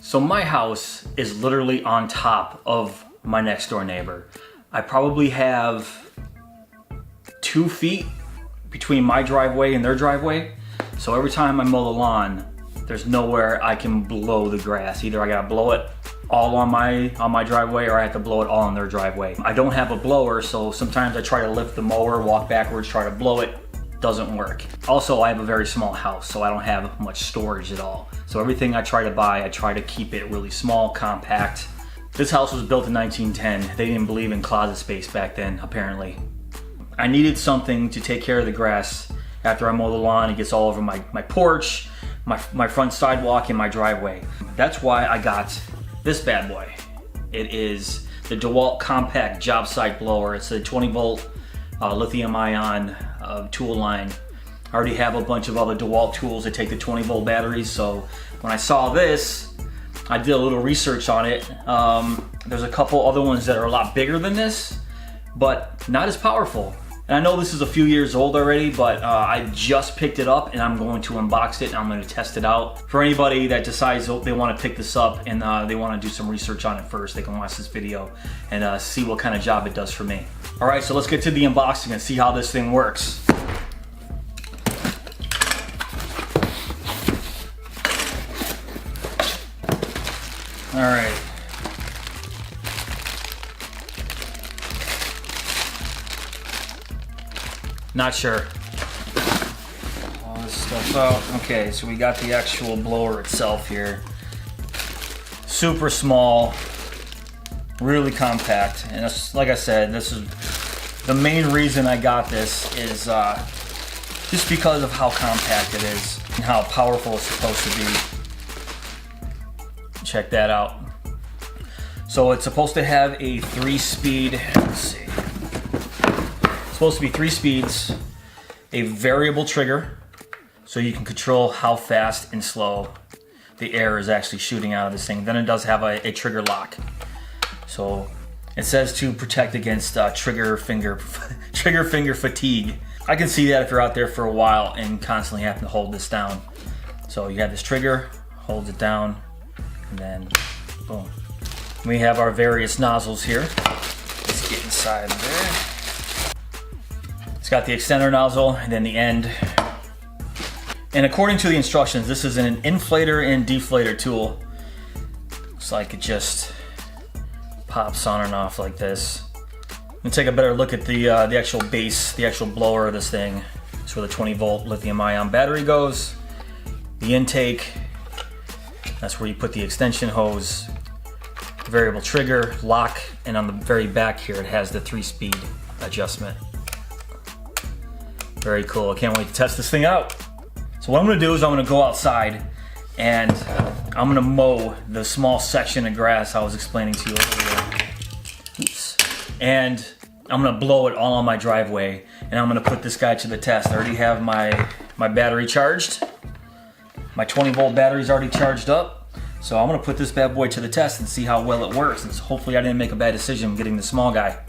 So my house is literally on top of my next door neighbor. I probably have 2 feet between my driveway and their driveway. So every time I mow the lawn, there's nowhere I can blow the grass. Either I gotta blow it all on my driveway, or I have to blow it all on their driveway. I don't have a blower, so sometimes I try to lift the mower, walk backwards, try to blow it. Doesn't work. Also, I have a very small house, so I don't have much storage at all. So everything I try to buy, I try to keep it really small, compact. This house was built in 1910. They didn't believe in closet space back then, apparently. I needed something to take care of the grass after I mow the lawn. It gets all over my porch, my front sidewalk, and my driveway. That's why I got this bad boy. It is the DeWalt compact Jobsite blower. It's a 20 volt lithium ion tool line. I already have a bunch of other DeWalt tools that take the 20 volt batteries, so when I saw this, I did a little research on it. There's a couple other ones that are a lot bigger than this, but not as powerful. And I know this is a few years old already, but I just picked it up and I'm going to unbox it and I'm going to test it out. For anybody that decides they want to pick this up and they want to do some research on it first, they can watch this video and see what kind of job it does for me. All right, so let's get to the unboxing and see how this thing works. All right. Not sure. All this stuff out. Okay, so we got the actual blower itself here. Super small, really compact, and it's, like I said, this is the main reason I got this is just because of how compact it is and how powerful it's supposed to be. Check that out. So it's supposed to have a 3-speed, let's see. It's supposed to be 3 speeds, a variable trigger, so you can control how fast and slow the air is actually shooting out of this thing. Then it does have a trigger lock. So it says to protect against trigger finger fatigue. I can see that if you're out there for a while and constantly having to hold this down. So you have this trigger, holds it down, and then boom. We have our various nozzles here. Let's get inside there. It's got the extender nozzle and then the end. And according to the instructions, this is an inflator and deflator tool. Looks like it just pops on and off like this. Let's take a better look at the actual base, the actual blower of this thing. That's where the 20 volt lithium ion battery goes. The intake, that's where you put the extension hose, variable trigger, lock, and on the very back here it has the 3-speed adjustment. Very cool. I can't wait to test this thing out. So what I'm going to do is I'm going to go outside and I'm going to mow the small section of grass I was explaining to you earlier. Oops. And I'm going to blow it all on my driveway and I'm going to put this guy to the test. I already have my battery charged. My 20 volt battery is already charged up. So I'm going to put this bad boy to the test and see how well it works. And hopefully I didn't make a bad decision getting the small guy.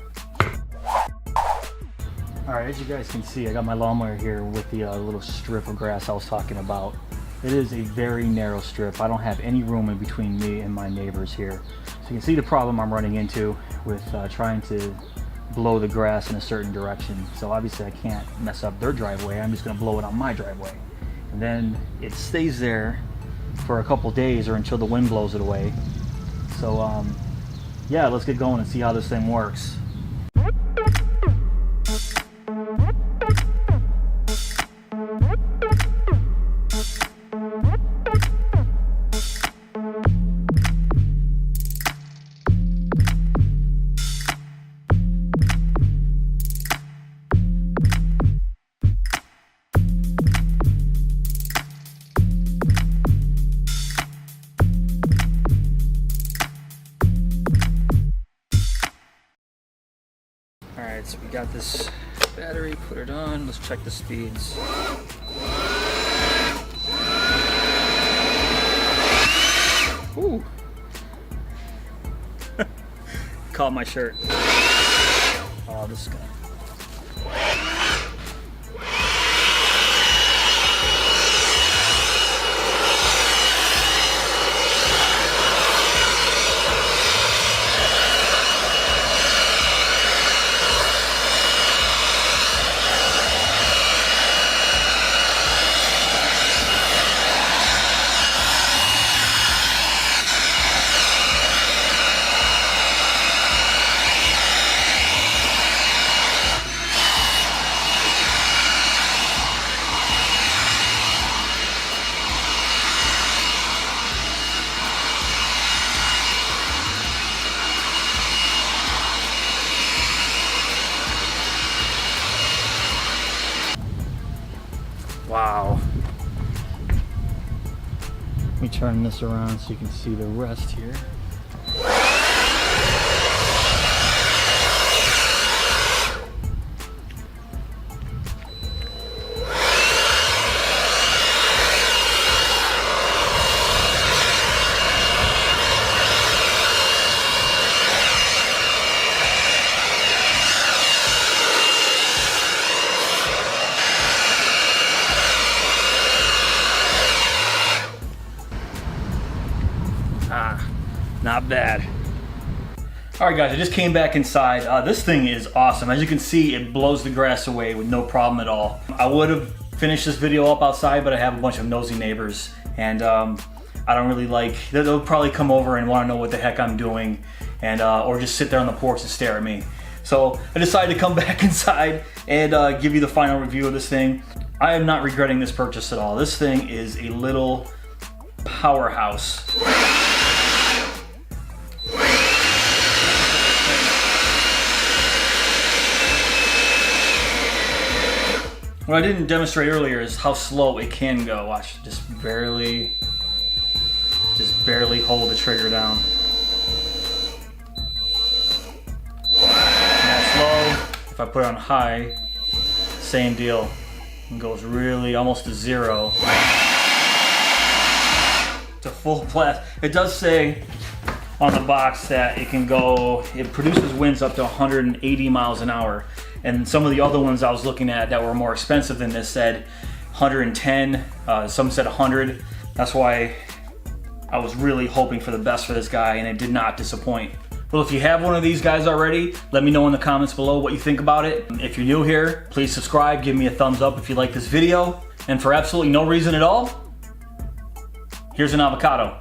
Alright, as you guys can see, I got my lawnmower here with the little strip of grass I was talking about. It is a very narrow strip. I don't have any room in between me and my neighbors here. So you can see the problem I'm running into with trying to blow the grass in a certain direction. So obviously I can't mess up their driveway. I'm just going to blow it on my driveway. And then it stays there for a couple days or until the wind blows it away. So yeah, let's get going and see how this thing works. Alright, so we got this battery, put it on, let's check the speeds. Ooh. Caught my shirt. Oh, this is gonna... Let me turn this around so you can see the rest here. Not bad. All right guys, I just came back inside. This thing is awesome. As you can see, it blows the grass away with no problem at all. I would have finished this video up outside, but I have a bunch of nosy neighbors, and I don't really like, they'll probably come over and want to know what the heck I'm doing, and or just sit there on the porch and stare at me. So I decided to come back inside and give you the final review of this thing. I am not regretting this purchase at all. This thing is a little powerhouse. What I didn't demonstrate earlier is how slow it can go. Watch, just barely hold the trigger down. Not slow. If I put it on high, same deal. It goes really almost to zero. To full blast. It does say on the box that it can go, it produces winds up to 180 miles an hour. And some of the other ones I was looking at that were more expensive than this said 110, some said 100. That's why I was really hoping for the best for this guy, and it did not disappoint. Well, if you have one of these guys already, let me know in the comments below what you think about it. If you're new here, please subscribe, give me a thumbs up if you like this video. And for absolutely no reason at all, here's an avocado.